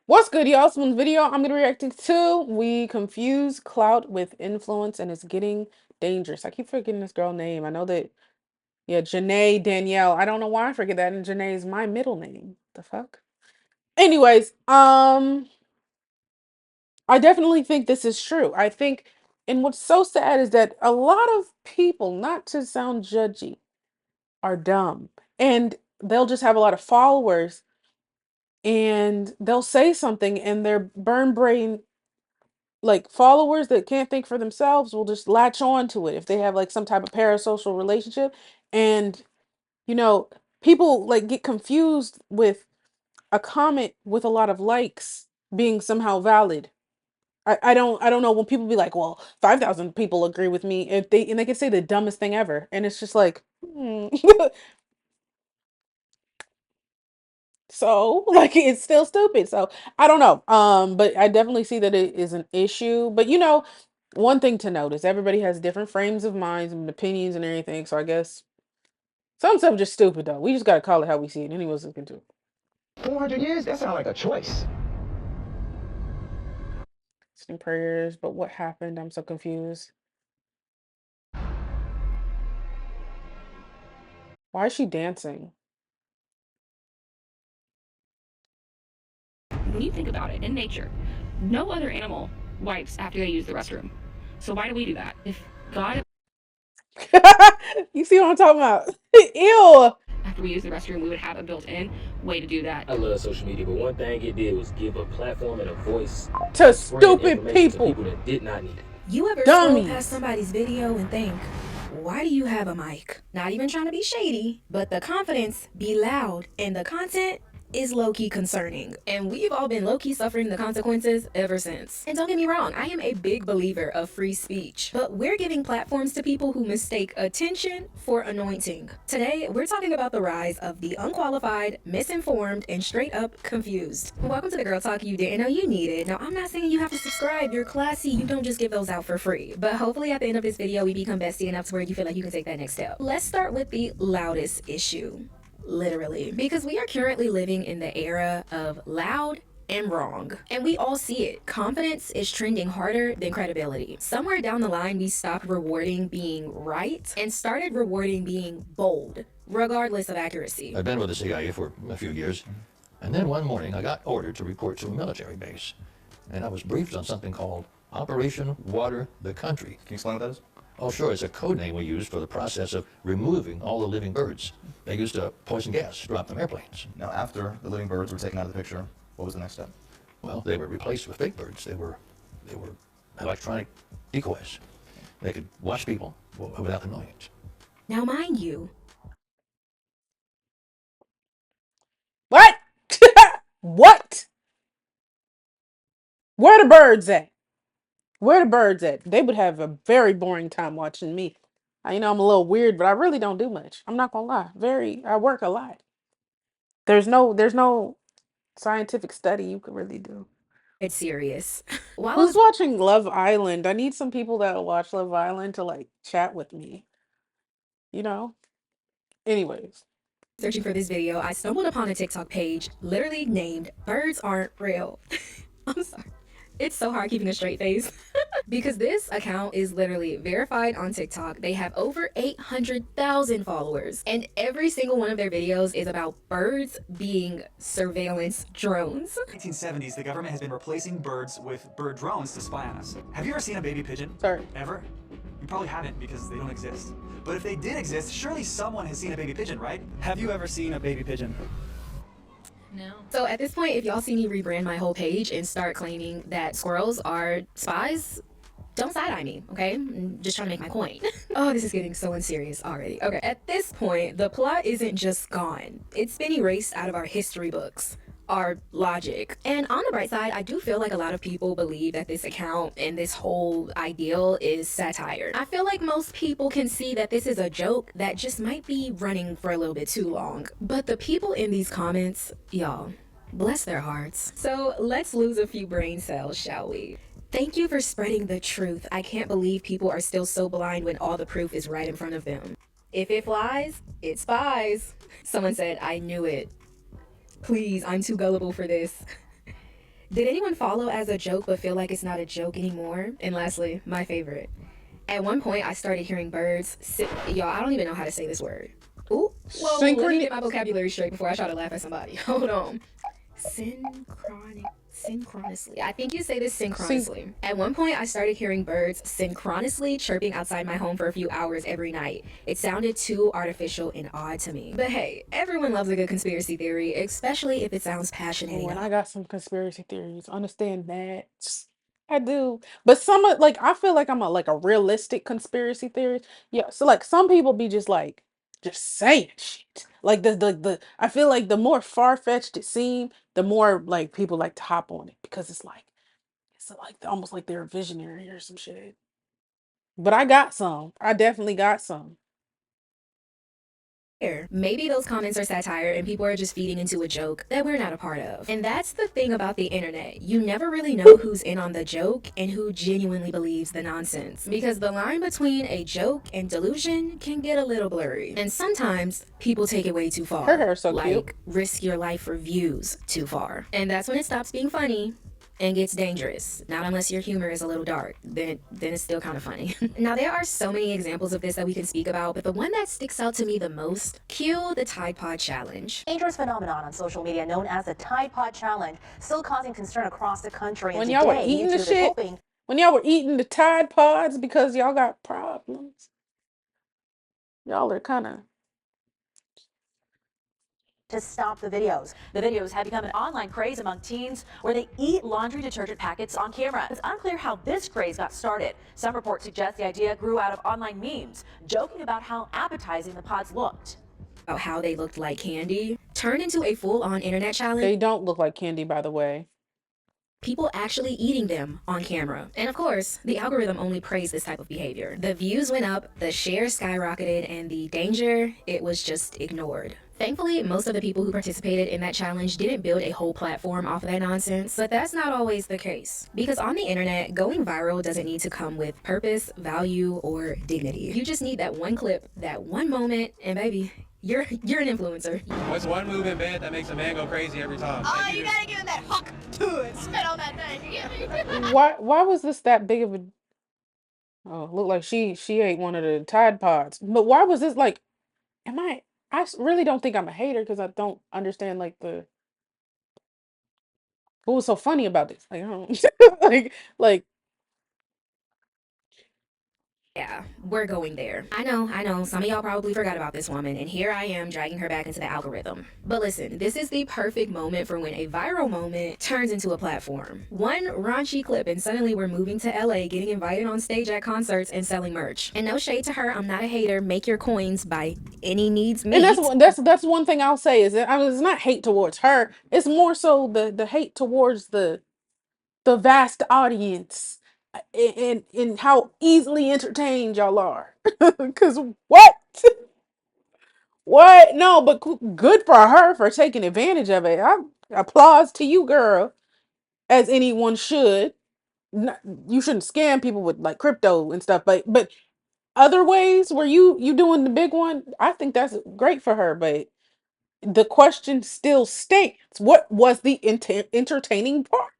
What's good, y'all? So in the video I'm going to be reacting to, we confuse clout with influence and it's getting dangerous. I keep forgetting this girl name. I know that, yeah, Janae Danielle. I don't know why I forget that, and Janae is my middle name. The fuck? Anyways, I definitely think this is true. I think, and what's so sad is that a lot of people, not to sound judgy, are dumb. And they'll just have a lot of followers and they'll say something and their burn brain, like followers that can't think for themselves, will just latch on to it if they have like some type of parasocial relationship. And you know, people like get confused with a comment with a lot of likes being somehow valid. I don't know when people be like, well, 5,000 people agree with me, if they can say the dumbest thing ever, and it's just like, so like it's still stupid. So I don't know. But I definitely see that it is an issue. But one thing to note is everybody has different frames of minds and opinions and everything. So I guess some stuff just stupid though. We just gotta call it how we see it. Anyone's looking to. 400 years? That sounds like a choice. Sending prayers, but what happened? I'm so confused. Why is she dancing? When you think about it, in nature, no other animal wipes after they use the restroom. So why do we do that? If God, You see what I'm talking about? Ew. after we use the restroom, we would have a built-in way to do that. I love social media, but one thing it did was give a platform and a voice To spread stupid information to people. people that did not need it. You ever scroll past somebody's video and think, why do you have a mic? Not even trying to be shady, but the confidence be loud and the content is low-key concerning. And we've all been low-key suffering the consequences ever since. And don't get me wrong, I am a big believer of free speech, but we're giving platforms to people who mistake attention for anointing. Today, we're talking about the rise of the unqualified, misinformed, and straight up confused. Welcome to the Girl Talk you didn't know you needed. Now, I'm not saying you have to subscribe. You're classy. You don't just give those out for free. But hopefully at the end of this video, we become bestie enough to where you feel like you can take that next step. Let's start with the loudest issue. Literally, because we are currently living in the era of loud and wrong, and we all see it. Confidence is trending harder than credibility. Somewhere down the line, we stopped rewarding being right and started rewarding being bold, regardless of accuracy. I'd been with the CIA for a few years, and then one morning I got ordered to report to a military base, and I was briefed on something called Operation Water the Country. Can you explain what that is? Oh, sure. It's a code name we use for the process of removing all the living birds. They used a poison gas to drop from airplanes. Now, after the living birds were taken out of the picture, what was the next step? Well, they were replaced with fake birds. They were electronic decoys. They could watch people without them knowing it. Now, mind you, What? What? Where the birds at? Where the birds at? They would have a very boring time watching me. I know I'm a little weird, but I really don't do much. I'm not gonna lie. I work a lot. There's no scientific study you can really do. it's serious. While I Who's was watching Love Island? I need some people that'll watch Love Island to like chat with me. You know? Anyways. searching for this video, I stumbled upon a TikTok page literally named Birds Aren't Real. I'm sorry. It's so hard keeping a straight face because this account is literally verified on TikTok. They have over 800,000 followers, and every single one of their videos is about birds being surveillance drones. 1970s, the government has been replacing birds with bird drones to spy on us. Have you ever seen a baby pigeon? Sorry. Ever? You probably haven't because they don't exist. But if they did exist, surely someone has seen a baby pigeon, right? Have you ever seen a baby pigeon? No. So at this point, if y'all see me rebrand my whole page and start claiming that squirrels are spies, don't side-eye me, okay? I'm just trying to make my point. Oh, this is getting so unserious already. Okay, at this point, the plot isn't just gone. It's been erased out of our history books, our logic. And on the bright side, I do feel like a lot of people believe that this account and this whole ideal is satire. I feel like most people can see that this is a joke that just might be running for a little bit too long. But the people in these comments, y'all, bless their hearts. So let's lose a few brain cells, shall we? Thank you for spreading the truth. I can't believe people are still so blind when all the proof is right in front of them. If it flies, it spies. Someone said, I knew it. Please, I'm too gullible for this. Did anyone follow as a joke but feel like it's not a joke anymore? And lastly, my favorite. At one point, I started hearing birds. Y'all, I don't even know how to say this word. Ooh, whoa, let me get my vocabulary straight before I try to laugh at somebody. Hold on. Synchronously. I think you say this synchronously. At one point, I started hearing birds synchronously chirping outside my home for a few hours every night. It sounded too artificial and odd to me. But hey, everyone loves a good conspiracy theory, especially if it sounds passionate Oh, and I enough. got some conspiracy theories. Understand that. I do. But some of like I feel like I'm a realistic conspiracy theorist. Yeah. So like some people be just saying shit. Like the I feel like the more far-fetched it seems, the more like people like to hop on it because it's like almost like they're a visionary or some shit. But I got some. I definitely got some. Maybe those comments are satire and people are just feeding into a joke that we're not a part of. And that's the thing about the internet. You never really know who's in on the joke and who genuinely believes the nonsense. Because the line between a joke and delusion can get a little blurry. And sometimes people take it way too Her far. hair is so cute. Like risk your life for views too far. And that's when it stops being funny and gets dangerous. Not unless your humor is a little dark. Then it's still kind of funny. Now there are so many examples of this that we can speak about, but the one that sticks out to me the most, cue the Tide Pod Challenge. Dangerous phenomenon on social media known as the Tide Pod Challenge, still causing concern across the country. When And y'all were today, eating the YouTube is shit, hoping when y'all were eating the Tide Pods because y'all got problems, y'all are kind of. to stop the videos. The videos have become an online craze among teens where they eat laundry detergent packets on camera. It's unclear how this craze got started. Some reports suggest the idea grew out of online memes, joking about how appetizing the pods looked. About how they looked like candy, turned into a full-on internet challenge. They don't look like candy, by the way. People actually eating them on camera. And of course, the algorithm only praised this type of behavior. The views went up, the shares skyrocketed, and the danger, it was just ignored. Thankfully, most of the people who participated in that challenge didn't build a whole platform off of that nonsense, but that's not always the case. Because on the internet, going viral doesn't need to come with purpose, value, or dignity. You just need that one clip, that one moment, and baby, you're an influencer. What's one move in bed that makes a man go crazy every time? Oh, you gotta give it that hook to it. Spit on that thing. Why was this that big of a? Oh, looked like she ate one of the Tide Pods. But why was this like? Am I? Really don't think I'm a hater because I don't understand like the what was so funny about this. Like I don't like Yeah, we're going there. I know, some of y'all probably forgot about this woman, and here I am dragging her back into the algorithm. But listen, this is the perfect moment for when a viral moment turns into a platform. One raunchy clip, and suddenly we're moving to LA, getting invited on stage at concerts, and selling merch. And no shade to her, I'm not a hater. Make your coins by any needs meet. and that's one thing I'll say is that I mean, it's not hate towards her. It's more so the hate towards the vast audience and how easily entertained y'all are. Cause what? What? No, but good for her for taking advantage of it. I applause to you, girl, as anyone should. You shouldn't scam people with like crypto and stuff, but other ways where you doing the big one, I think that's great for her. But the question still stands: what was the entertaining part?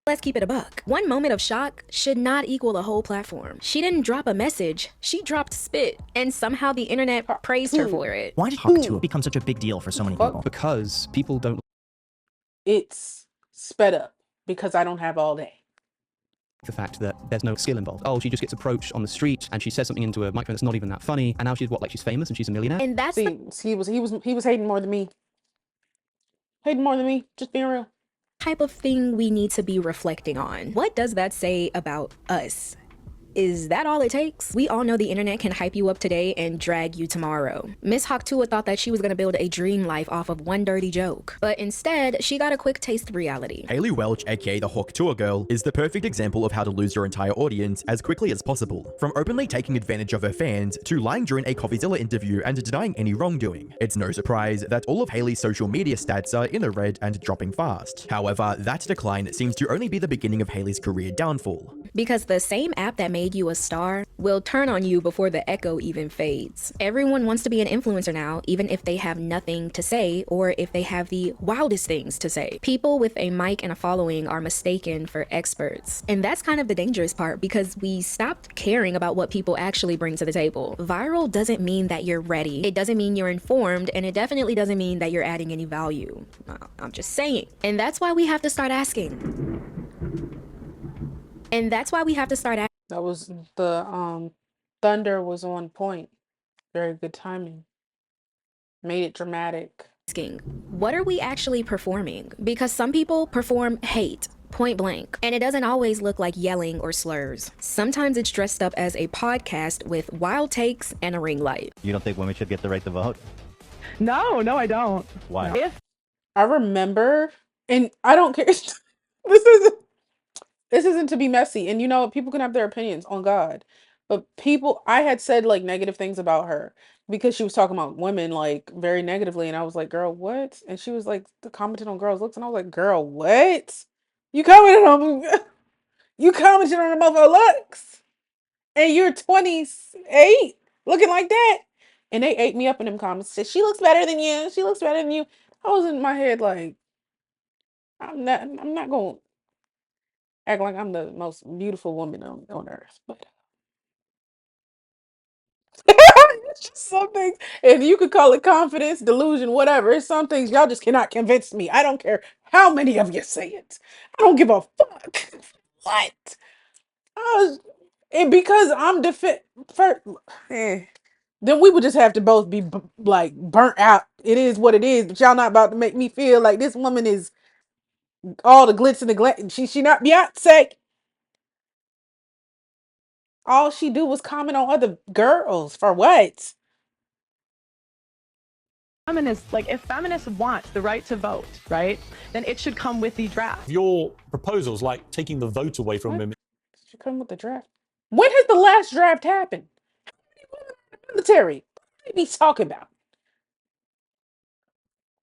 Let's keep it a buck. One moment of shock should not equal a whole platform. She didn't drop a message, she dropped spit, and somehow the internet praised her for it. Why did Hawk become such a big deal for so many people? Because people don't. It's sped up because I don't have all day. The fact that there's no skill involved. Oh, she just gets approached on the street and she says something into a microphone that's not even that funny, and now she's what, like she's famous and she's a millionaire? And that's he was hating more than me. Hating more than me, just being real. Type of thing we need to be reflecting on. What does that say about us? Is that all it takes? We all know the internet can hype you up today and drag you tomorrow. Miss Hawktua thought that she was gonna build a dream life off of one dirty joke, but instead, she got a quick taste of reality. Hayley Welch, aka the Hawk Tour Girl, is the perfect example of how to lose your entire audience as quickly as possible. From openly taking advantage of her fans to lying during a CoffeeZilla interview and denying any wrongdoing. It's no surprise that all of Hayley's social media stats are in the red and dropping fast. However, that decline seems to only be the beginning of Hayley's career downfall. Because the same app that made you a star will turn on you before the echo even fades. Everyone wants to be an influencer now, even if they have nothing to say or if they have the wildest things to say. People with a mic and a following are mistaken for experts. And that's kind of the dangerous part because we stopped caring about what people actually bring to the table. Viral doesn't mean that you're ready. It doesn't mean you're informed, and it definitely doesn't mean that you're adding any value. I'm just saying. And that's why we have to start asking. That was the thunder was on point. Very good timing. Made it dramatic. What are we actually performing? Because some people perform hate, point blank, and it doesn't always look like yelling or slurs. Sometimes it's dressed up as a podcast with wild takes and a ring light. You don't think women should get the right to vote? No, I don't. Why? I remember, and I don't care. This isn't to be messy, and you know people can have their opinions on God, but I had said like negative things about her because she was talking about women like very negatively, and I was like, girl, what? And she was like commenting on girls' looks, and I was like, girl, what? You commented on you commented on the motherfucker looks, and you're 28 looking like that, and they ate me up in them comments. Said she looks better than you. She looks better than you. I was in my head like, I'm not gonna act like I'm the most beautiful woman on earth, but it's just some things, and you could call it confidence, delusion, whatever. It's some things y'all just cannot convince me. I don't care how many of you say it. I don't give a fuck. What? And because I'm then we would just have to both be like burnt out. It is what it is, but y'all not about to make me feel like this woman is all the glitz and the glam. She not Beyonce. All she do was comment on other girls for what? If feminists want the right to vote, right, then it should come with the draft. Your proposals, like taking the vote away from women. Should come with the draft. When has the last draft happened? How many women in the military? What are you talking about?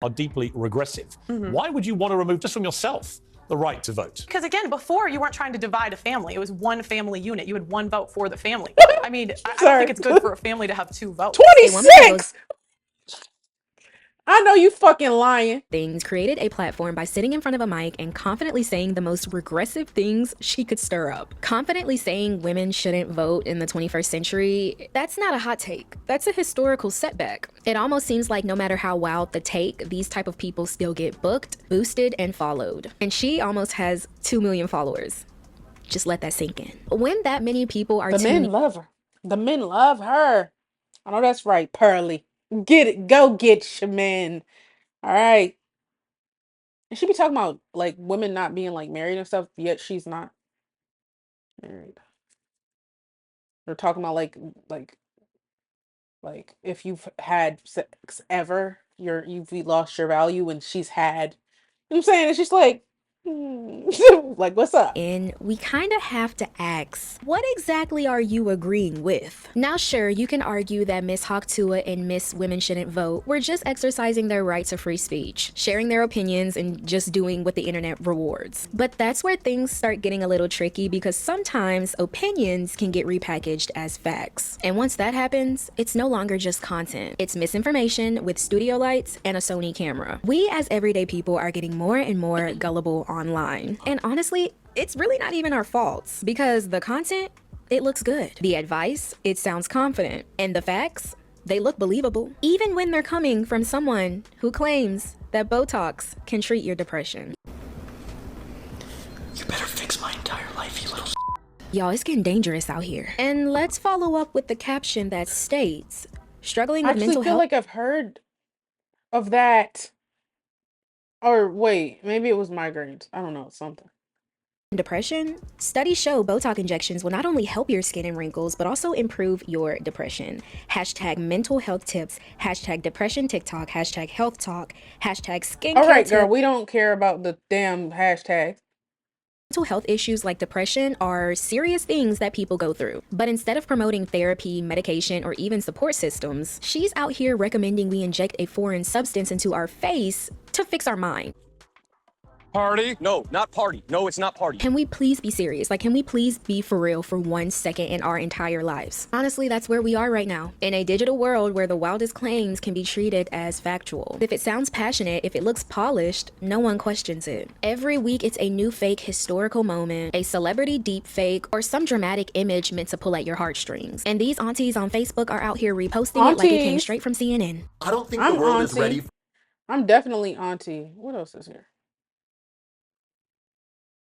Are deeply regressive. Why would you want to remove just from yourself the right to vote? Because again, before you weren't trying to divide a family. It was one family unit. You had one vote for the family. I mean, I don't think it's good for a family to have two votes. 26! I know you fucking lying. Things created a platform by sitting in front of a mic and confidently saying the most regressive things she could stir up. Confidently saying women shouldn't vote in the 21st century, that's not a hot take. That's a historical setback. It almost seems like no matter how wild the take, these type of people still get booked, boosted, and followed. And she almost has 2 million followers. Just let that sink in. When that many people are The men love her. The men love her. I know that's right, Pearly. Get it. Go get your man. All right. And she be talking about like women not being like married and stuff, yet she's not married. They're talking about like if you've had sex ever, you've lost your value, and she's had. You know what I'm saying? It's just like like, what's up? And we kind of have to ask, what exactly are you agreeing with? Now, sure, you can argue that Miss Hawktua and Miss Women Shouldn't Vote were just exercising their right to free speech, sharing their opinions, and just doing what the internet rewards. But that's where things start getting a little tricky because sometimes opinions can get repackaged as facts. And once that happens, it's no longer just content. It's misinformation with studio lights and a Sony camera. We as everyday people are getting more and more gullible online. And honestly, it's really not even our faults because the content, it looks good. The advice, it sounds confident. And the facts, they look believable. Even when they're coming from someone who claims that Botox can treat your depression. You better fix my entire life, you little Y'all, it's getting dangerous out here. And let's follow up with the caption that states, struggling with mental I feel health. like I've heard of that. Or wait, maybe it was migraines. I don't know, something. Depression? Studies show Botox injections will not only help your skin and wrinkles, but also improve your depression. Hashtag mental health tips, hashtag depression TikTok, hashtag health talk, hashtag skincare All right, tips. girl, we don't care about the damn hashtags. Mental health issues like depression are serious things that people go through. But instead of promoting therapy, medication, or even support systems, she's out here recommending we inject a foreign substance into our face to fix our mind. Party? No, not party. No, it's not party. Can we please be serious? Like, can we please be for real for 1 second in our entire lives? Honestly, that's where we are right now. In a digital world where the wildest claims can be treated as factual. If it sounds passionate, if it looks polished, no one questions it. Every week, it's a new fake historical moment, a celebrity deep fake, or some dramatic image meant to pull at your heartstrings. And these aunties on Facebook are out here reposting it like it came straight from CNN. I don't think I'm the world auntie. is ready. I'm definitely auntie. What else is here?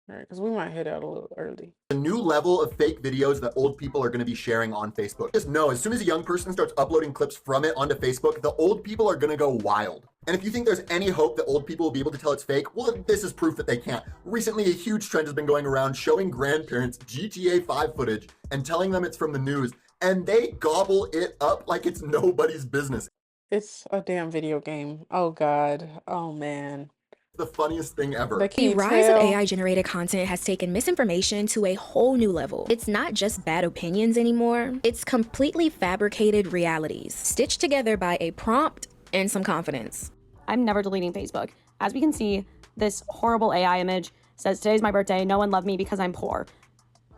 All right, because we might head out a little early. A new level of fake videos that old people are going to be sharing on Facebook. Just know, as soon as a young person starts uploading clips from it onto Facebook, the old people are going to go wild. And if you think there's any hope that old people will be able to tell it's fake, well, this is proof that they can't. Recently, a huge trend has been going around showing grandparents GTA 5 footage and telling them it's from the news, and they gobble it up like it's nobody's business. It's a damn video game. Oh, God. Oh, man. The funniest thing ever. The rise of AI-generated content has taken misinformation to a whole new level. It's not just bad opinions anymore. It's completely fabricated realities, stitched together by a prompt and some confidence. I'm never deleting Facebook. As we can see, this horrible AI image says, "Today's my birthday, no one loved me because I'm poor."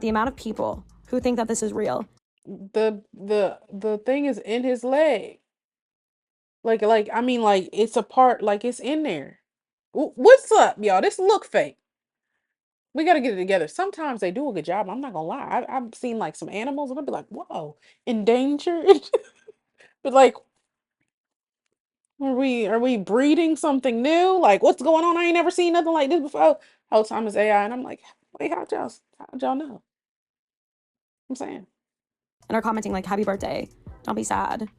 The amount of people who think that this is real. The thing is in his leg. I mean, like, it's a part, like, it's in there. What's up, y'all? This look fake. We got to get it together. Sometimes they do a good job. I'm not gonna lie. I've seen like some animals, and I'll be like, "Whoa, endangered." But like, are we breeding something new? Like, what's going on? I ain't never seen nothing like this before. Whole time is AI, and I'm like, wait, how'd y'all know? I'm saying. And are commenting like, "Happy birthday, don't be sad,"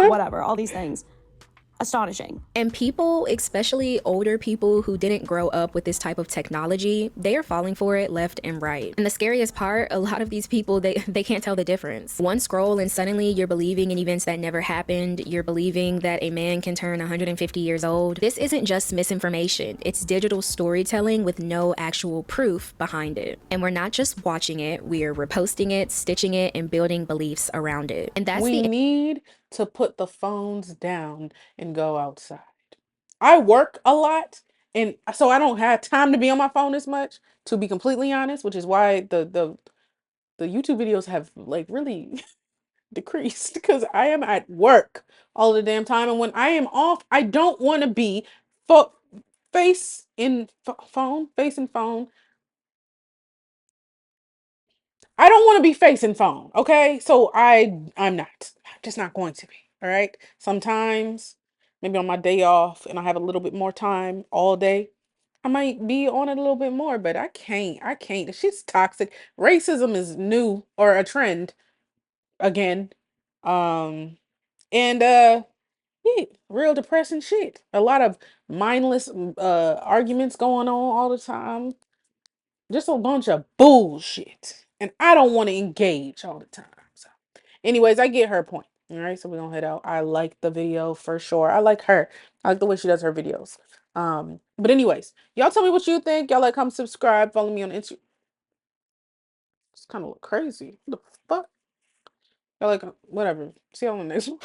whatever, all these things. Astonishing. And people, especially older people who didn't grow up with this type of technology, they are falling for it left and right. And the scariest part, a lot of these people, they can't tell the difference. One scroll and suddenly you're believing in events that never happened. You're believing that a man can turn 150 years old. This isn't just misinformation. It's digital storytelling with no actual proof behind it. And we're not just watching it, we're reposting it, stitching it, and building beliefs around it. And that's we need to put the phones down and go outside. I work a lot, and so I don't have time to be on my phone as much, to be completely honest, which is why the YouTube videos have like really decreased, because I am at work all the damn time, and when I am off, I don't want to be face in phone. I don't want to be facing phone, okay? So I'm not. I'm just not going to be. All right. Sometimes, maybe on my day off and I have a little bit more time all day, I might be on it a little bit more, but I can't. I can't. The shit's toxic. Racism is new, or a trend again. Um and yeah, real depressing shit. A lot of mindless arguments going on all the time. Just a bunch of bullshit. And I don't want to engage all the time. So, anyways, I get her point. All right, so we're gonna head out. I like the video for sure. I like her. I like the way she does her videos. But anyways, y'all tell me what you think. Y'all like, comment, subscribe, follow me on Instagram. It's kind of look crazy. What the fuck? Y'all like, whatever. See y'all on the next one.